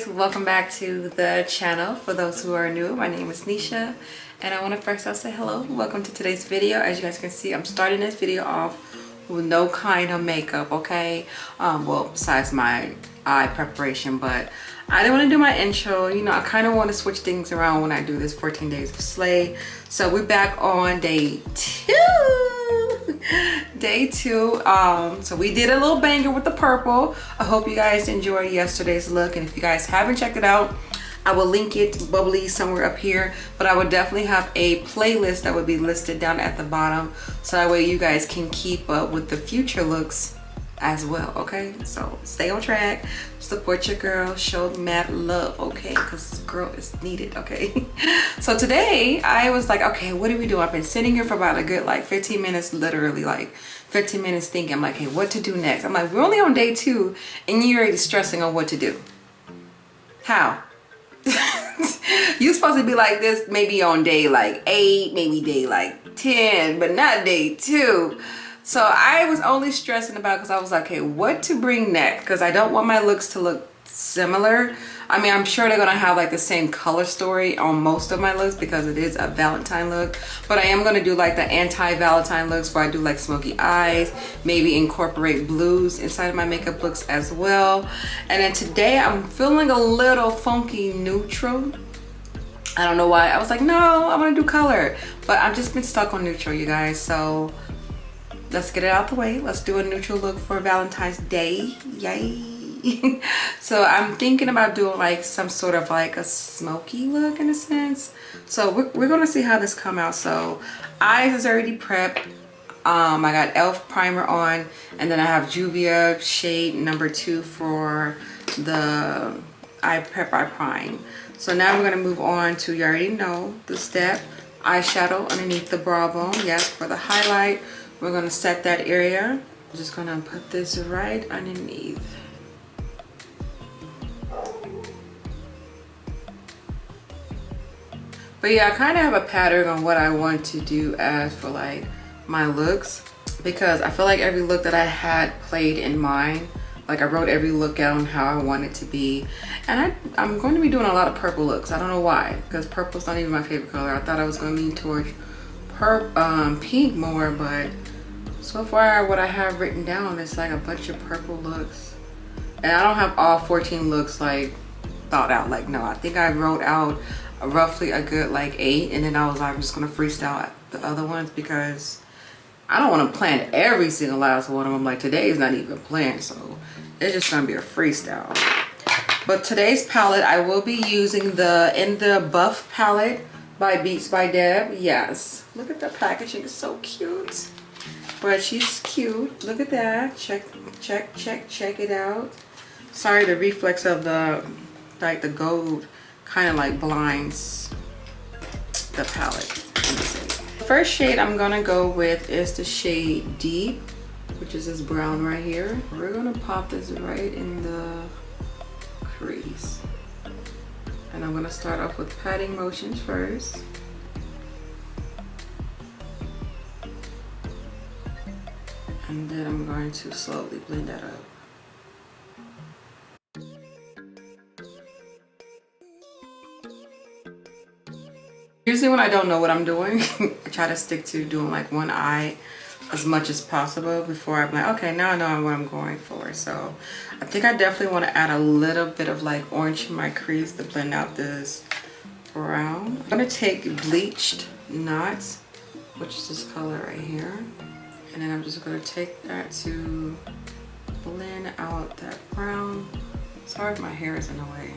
guys, welcome back to the channel. For those who are new, my name is Nisha and I want to first off say hello. Welcome to today's video. As you guys can see, I'm starting this video off with no kind of makeup, okay? Well, besides my eye preparation, but I didn't want to do my intro. You know, I kind of want to switch things around when I do this 14 days of slay. So we're back on day 2. Day 2. So we did a little banger with the purple. I hope you guys enjoyed yesterday's look, and if you guys haven't checked it out, I will link it bubbly somewhere up here, but I would definitely have a playlist that would be listed down at the bottom, so that way you guys can keep up with the future looks as well. Okay, so stay on track, support your girl, show mad love, okay, because girl is needed. Okay. So today I was like, okay, what do we do? I've been sitting here for about a good like 15 minutes, literally like 15 minutes thinking. I'm like, hey, what to do next? I'm like, we're only on day 2 and you're already stressing on what to do. How? You're supposed to be like this maybe on day like 8, maybe day like 10, but not day 2. So I was only stressing about, because I was like, okay, what to bring next? Because I don't want my looks to look similar. I mean, I'm sure they're gonna have like the same color story on most of my looks because it is a Valentine look, but I am gonna do like the anti-Valentine looks where I do like smoky eyes, maybe incorporate blues inside of my makeup looks as well. And then today I'm feeling a little funky neutral. I don't know why. I was like, no, I want to do color, but I've just been stuck on neutral, you guys. So let's get it out the way. Let's do a neutral look for Valentine's Day. Yay. So I'm thinking about doing like some sort of like a smoky look in a sense. So we're gonna see how this come out. So eyes is already prepped. I got elf primer on, and then I have Juvia shade number 2 for the eye prime. So now we're gonna move on to, you already know the step, eyeshadow underneath the brow bone. Yes, for the highlight, we're gonna set that area. I'm just gonna put this right underneath. But yeah, I kind of have a pattern on what I want to do as for like my looks, because I feel like every look that I had played in mind. Like I wrote every look out on how I want it to be. And I'm going to be doing a lot of purple looks. I don't know why, because purple's not even my favorite color. I thought I was going to lean towards pink more, but so far what I have written down is like a bunch of purple looks. And I don't have all 14 looks like thought out. Like, no, I think I wrote out roughly a good like 8, and then I was like, I'm just gonna freestyle the other ones because I don't want to plan every single last one of them. Like today is not even planned, so it's just gonna be a freestyle. But today's palette I will be using the In the Buff palette by Beats by Deb. Yes, look at the packaging, it's so cute. But she's cute. Look at that. Check it out. Sorry, the reflex of the like the gold kind of like blinds the palette. The first shade I'm gonna go with is the shade Deep, which is this brown right here. We're gonna pop this right in the crease, and I'm gonna start off with patting motions first. And then I'm going to slowly blend that up. Usually when I don't know what I'm doing, I try to stick to doing like one eye as much as possible before I'm like, okay, now I know what I'm going for. So I think I definitely want to add a little bit of like orange in my crease to blend out this brown. I'm going to take Bleached Knots, which is this color right here. And then I'm just going to take that to blend out that brown. Sorry if my hair is in the way.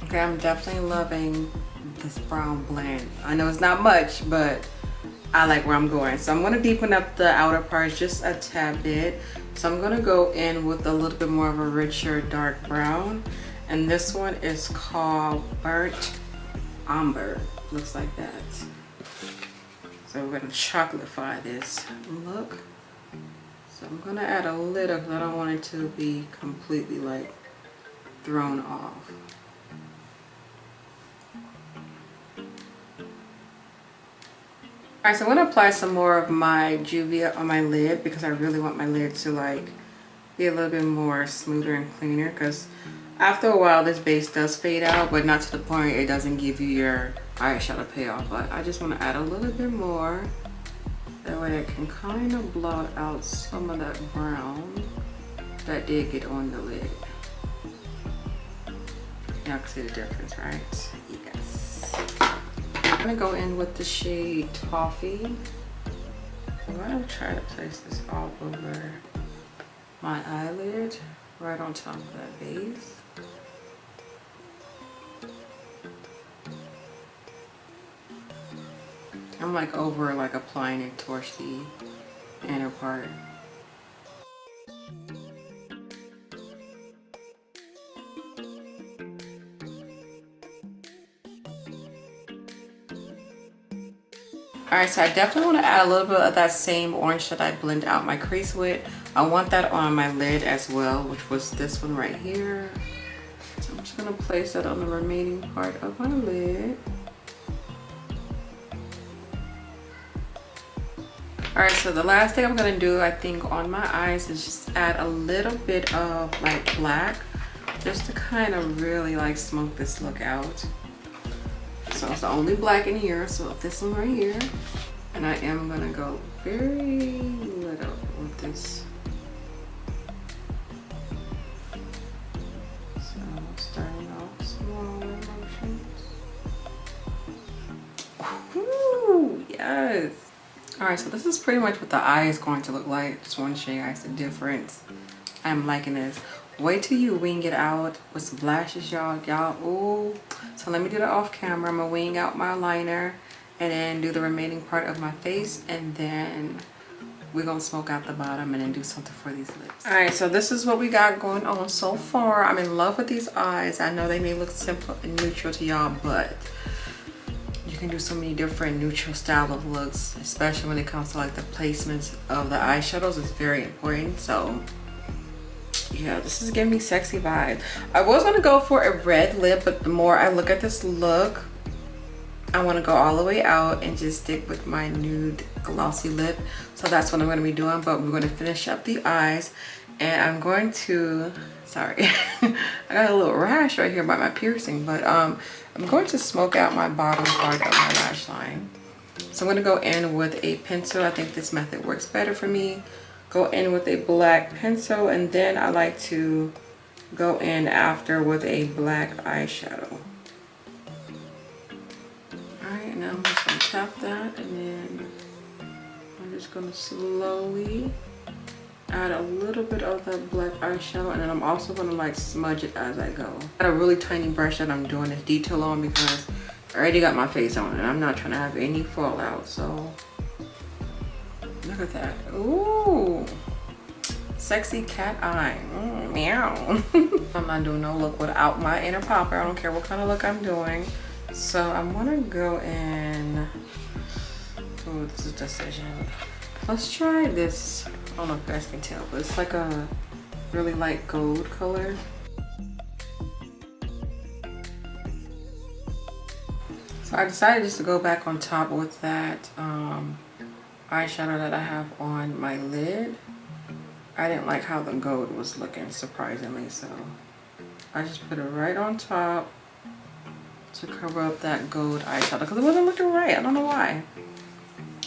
Okay, I'm definitely loving this brown blend. I know it's not much, but I like where I'm going. So I'm going to deepen up the outer parts just a tad bit. So I'm going to go in with a little bit more of a richer dark brown. And this one is called Burnt Umber. Looks like that. So we're going to chocolatefy this look. So I'm going to add a little because I don't want it to be completely like thrown off. Alright, so I'm going to apply some more of my Juvia on my lid because I really want my lid to like be a little bit more smoother and cleaner, because after a while this base does fade out, but not to the point it doesn't give you your eyeshadow payoff. But I just want to add a little bit more. That way I can kind of blot out some of that brown that did get on the lid. Y'all can see the difference, right? Yes. I'm gonna go in with the shade Toffee. I'm gonna try to place this all over my eyelid, right on top of that base. I'm like over like applying it towards the inner part. Alright, so I definitely want to add a little bit of that same orange that I blend out my crease with. I want that on my lid as well, which was this one right here. So I'm just going to place that on the remaining part of my lid. Alright, so the last thing I'm going to do, I think, on my eyes is just add a little bit of like black, just to kind of really like smoke this look out. So it's the only black in here, so this one right here. And I am gonna go very little with this. So starting off smaller motions. Ooh, yes. Alright, so this is pretty much what the eye is going to look like. Just want to show you guys the difference. I'm liking this. Wait till you wing it out with some lashes, y'all. Ooh. So let me do that off camera. I'm gonna wing out my liner and then do the remaining part of my face, and then we're gonna smoke out the bottom and then do something for these lips. All right, so this is what we got going on so far. I'm in love with these eyes. I know they may look simple and neutral to y'all, but you can do so many different neutral style of looks, especially when it comes to like the placements of the eyeshadows. It's very important. So yeah, this is giving me sexy vibes. I was gonna go for a red lip, but the more I look at this look, I want to go all the way out and just stick with my nude glossy lip. So that's what I'm going to be doing. But we're going to finish up the eyes, and I'm going to, sorry, I got a little rash right here by my piercing, but I'm going to smoke out my bottom part of my lash line. So I'm going to go in with a pencil. I think this method works better for me. Go in with a black pencil, and then I like to go in after with a black eyeshadow. Alright, now I'm just going to tap that, and then I'm just going to slowly add a little bit of that black eyeshadow, and then I'm also going to like smudge it as I go. I got a really tiny brush that I'm doing this detail on because I already got my face on, and I'm not trying to have any fallout, so look at that. Ooh, sexy cat eye. Meow. I'm not doing no look without my inner popper. I don't care what kind of look I'm doing. So I'm gonna go in. Oh, this is decision. Let's try this. I don't know if you guys can tell, but it's like a really light gold color. So I decided just to go back on top with that eyeshadow that I have on my lid. I didn't like how the gold was looking, surprisingly, so I just put it right on top to cover up that gold eyeshadow because it wasn't looking right. I don't know why.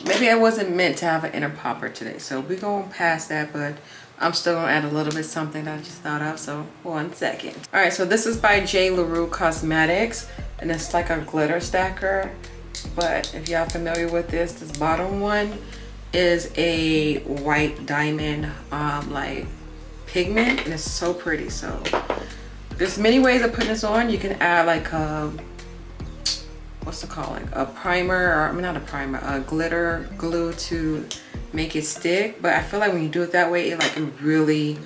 Maybe I wasn't meant to have an inner popper today, so we're going past that, but I'm still gonna add a little bit something that I just thought of, so 1 second. All right, so this is by J. LaRue Cosmetics, and it's like a glitter stacker. But if y'all familiar with this bottom one is a white diamond like pigment, and it's so pretty. So there's many ways of putting this on. You can add like a, what's it called, like a primer, or I mean not a primer, a glitter glue to make it stick. But I feel like when you do it that way, it really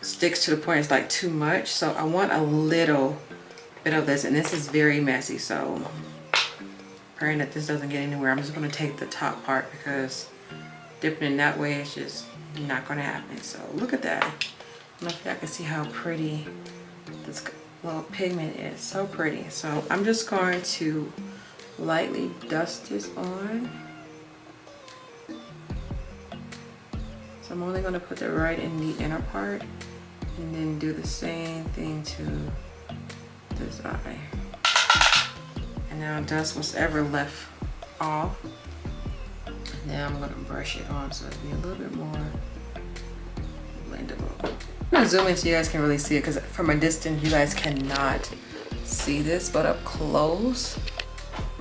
sticks to the point it's like too much. So I want a little bit of this, and this is very messy, so praying that this doesn't get anywhere. I'm just going to take the top part because dipping in that way is just not going to happen. So look at that. I don't know if y'all can see how pretty this little pigment is. So pretty. So I'm just going to lightly dust this on. So I'm only gonna put it right in the inner part and then do the same thing to this eye. And now dust what's ever left off. And now I'm gonna brush it on so it'll be a little bit more blendable. I'm gonna zoom in so you guys can really see it, because from a distance you guys cannot see this, but up close,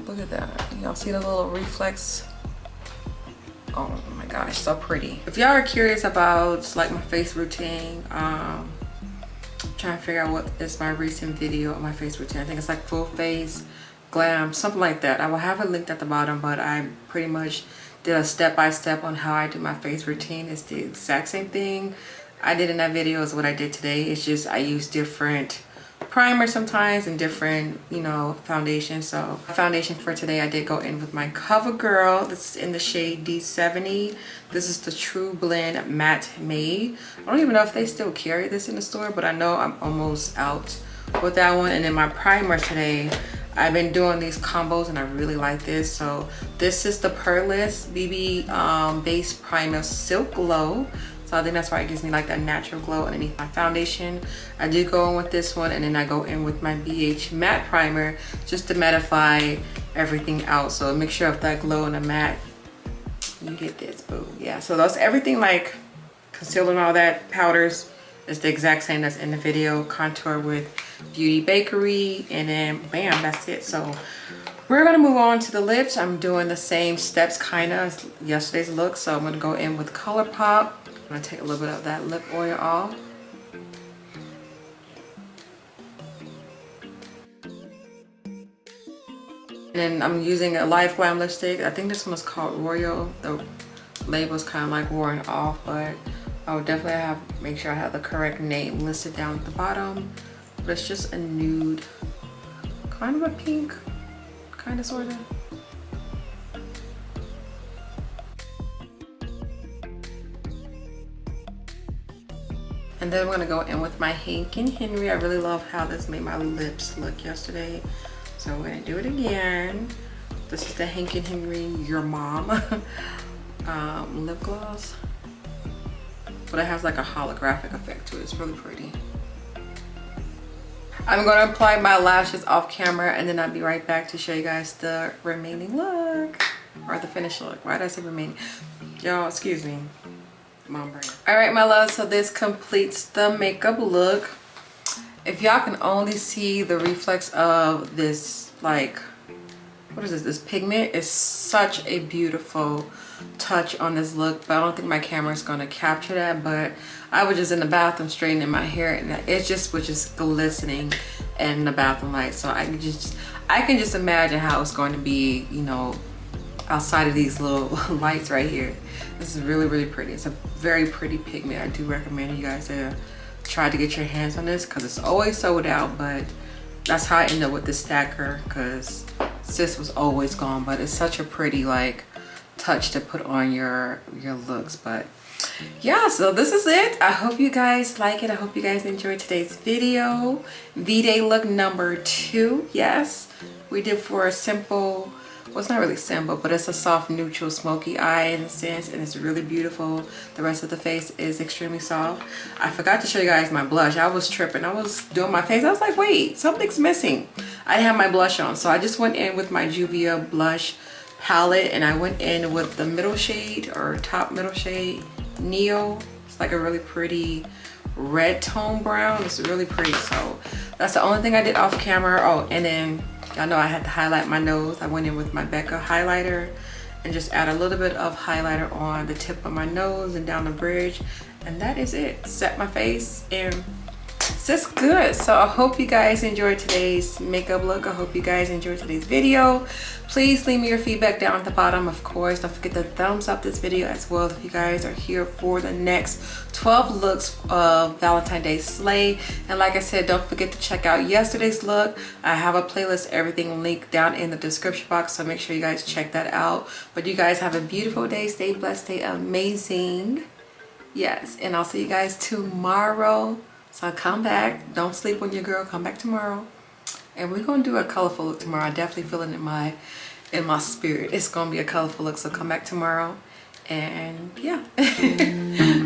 look at that. Y'all see the little reflex? Oh my gosh, so pretty. If y'all are curious about like my face routine, trying to figure out what is my recent video of my face routine. I think it's like full face, glam, something like that. I will have it linked at the bottom, but I pretty much did a step-by-step on how I do my face routine. It's the exact same thing I did in that video as what I did today. It's just I use different primer sometimes and different, you know, foundation. So foundation for today, I did go in with my CoverGirl. This is in the shade D70. This is the True Blend Matte Made. I don't even know if they still carry this in the store, but I know I'm almost out with that one. And then my primer today, I've been doing these combos and I really like this. So this is the Purlist BB Base Primer Silk Glow. So I think that's why it gives me like that natural glow underneath my foundation. I do go in with this one, and then I go in with my BH Matte Primer just to mattify everything out. So a mixture of that glow and the matte, you get this, boo. Yeah, so that's everything, like concealer and all that, powders, is the exact same that's in the video. Contour with Beauty Bakery, and then bam, that's it. So we're gonna move on to the lips. I'm doing the same steps kind of as yesterday's look. So I'm gonna go in with ColourPop. I'm gonna take a little bit of that lip oil off. And then I'm using a Life Glam lipstick. I think this one is called Royal. The label's kind of like worn off, but I would definitely make sure I have the correct name listed down at the bottom. But it's just a nude, kind of a pink, kind of sort of. And then I'm gonna go in with my Hank and Henry. I really love how this made my lips look yesterday. So we're gonna do it again. This is the Hank and Henry Your Mom lip gloss. But it has like a holographic effect to it. It's really pretty. I'm gonna apply my lashes off camera, and then I'll be right back to show you guys the remaining look. Or the finished look. Why did I say remaining? Y'all, excuse me. Mom brain. All right, my love, so this completes the makeup look. If y'all can only see the reflex of this, like, what is this pigment is such a beautiful touch on this look, but I don't think my camera is going to capture that. But I was just in the bathroom straightening my hair, and it just was just glistening in the bathroom light. So I can just imagine how it's going to be, you know, outside of these little lights right here. This is really, really pretty. It's a very pretty pigment. I do recommend you guys to try to get your hands on this, because it's always sold out. But that's how I ended up with this stacker, because sis was always gone. But it's such a pretty like touch to put on your looks. But yeah, so this is it. I hope you guys like it. I hope you guys enjoyed today's video. V-Day look number 2. Yes, we did for a simple, well, it's not really simple, but it's a soft neutral smoky eye in a sense, and it's really beautiful. The rest of the face is extremely soft. I forgot to show you guys my blush. I was tripping. I was doing my face. I was like, wait, something's missing. I didn't have my blush on, so I just went in with my Juvia blush palette, and I went in with the middle shade, or top middle shade, Neo. It's like a really pretty red tone brown. It's really pretty. So that's the only thing I did off camera. Oh, and then y'all know I had to highlight my nose. I went in with my Becca highlighter and just add a little bit of highlighter on the tip of my nose and down the bridge, and that is it. Set my face, and it's good. So I hope you guys enjoyed today's makeup look. I hope you guys enjoyed today's video. Please leave me your feedback down at the bottom. Of course, don't forget to thumbs up this video as well if you guys are here for the next 12 looks of Valentine's Day Slay. And like I said, don't forget to check out yesterday's look. I have a playlist, everything linked down in the description box, so make sure you guys check that out. But you guys have a beautiful day. Stay blessed, stay amazing. Yes, and I'll see you guys tomorrow. So come back. Don't sleep on your girl. Come back tomorrow. And we're going to do a colorful look tomorrow. I definitely feel it in my spirit. It's going to be a colorful look. So come back tomorrow. And yeah.